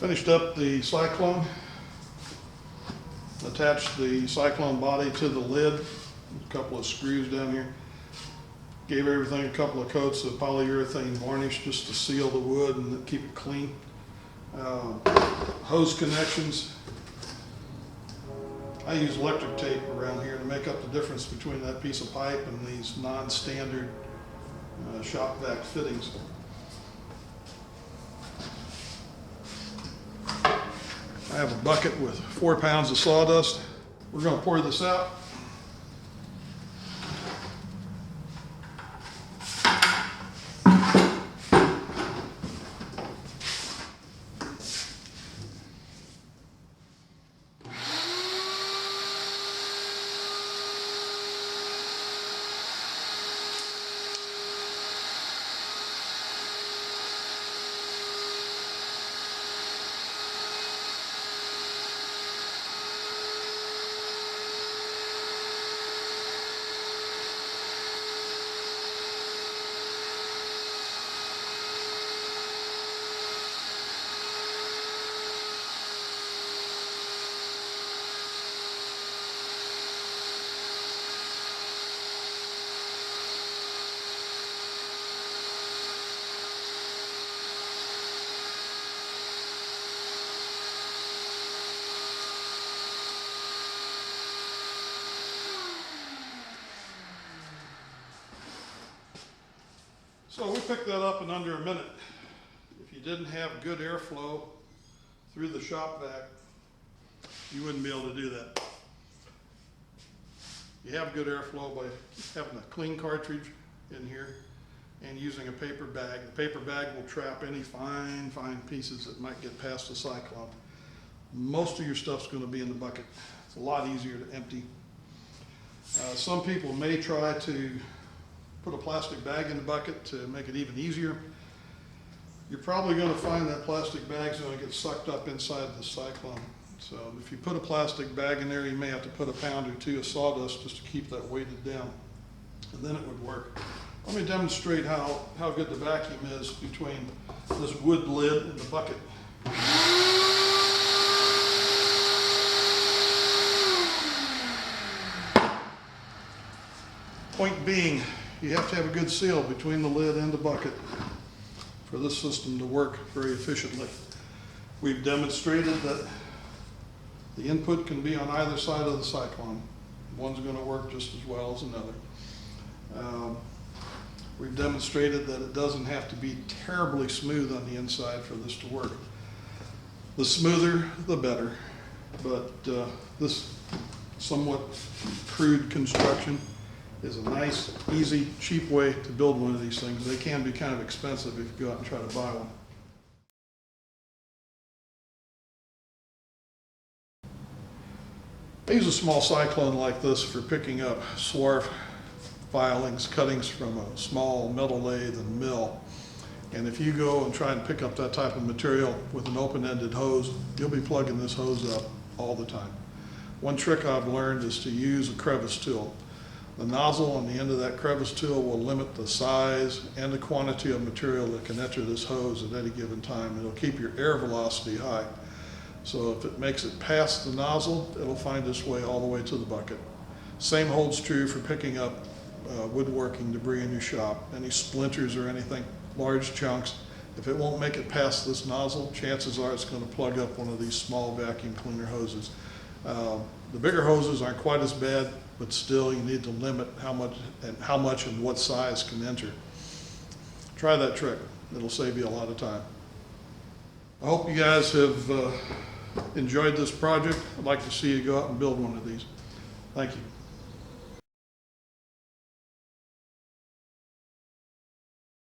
Finished up the Cyclone. Attached the Cyclone body to the lid, a couple of screws down here. Gave everything a couple of coats of polyurethane varnish just to seal the wood and keep it clean. Hose connections. I use electric tape around here to make up the difference between that piece of pipe and these non-standard shop vac fittings. I have a bucket with 4 pounds of sawdust. We're going to pour this out. So we picked that up in under a minute. If you didn't have good airflow through the shop vac, you wouldn't be able to do that. You have good airflow by having a clean cartridge in here and using a paper bag. The paper bag will trap any fine pieces that might get past the Cyclone. Most of your stuff's going to be in the bucket. It's a lot easier to empty. Some people may try to put a plastic bag in the bucket to make it even easier. You're probably going to find that plastic bag's going to get sucked up inside the Cyclone. So if you put a plastic bag in there, you may have to put a pound or two of sawdust just to keep that weighted down, and then it would work. Let me demonstrate how good the vacuum is between this wood lid and the bucket. Point being, you have to have a good seal between the lid and the bucket for this system to work very efficiently. We've demonstrated that the input can be on either side of the Cyclone. One's going to work just as well as another. We've demonstrated that it doesn't have to be terribly smooth on the inside for this to work. The smoother, the better. But this somewhat crude construction is a nice, easy, cheap way to build one of these things. They can be kind of expensive if you go out and try to buy one. I use a small Cyclone like this for picking up swarf filings, cuttings from a small metal lathe and mill. And if you go and try and pick up that type of material with an open-ended hose, you'll be plugging this hose up all the time. One trick I've learned is to use a crevice tool. The nozzle on the end of that crevice tool will limit the size and the quantity of material that can enter this hose at any given time. It'll keep your air velocity high. So if it makes it past the nozzle, it'll find its way all the way to the bucket. Same holds true for picking up woodworking debris in your shop, any splinters or anything, large chunks. If it won't make it past this nozzle, chances are it's going to plug up one of these small vacuum cleaner hoses. The bigger hoses aren't quite as bad, but still you need to limit how much and what size can enter. Try that trick. It'll save you a lot of time. I hope you guys have enjoyed this project. I'd like to see you go out and build one of these. Thank you.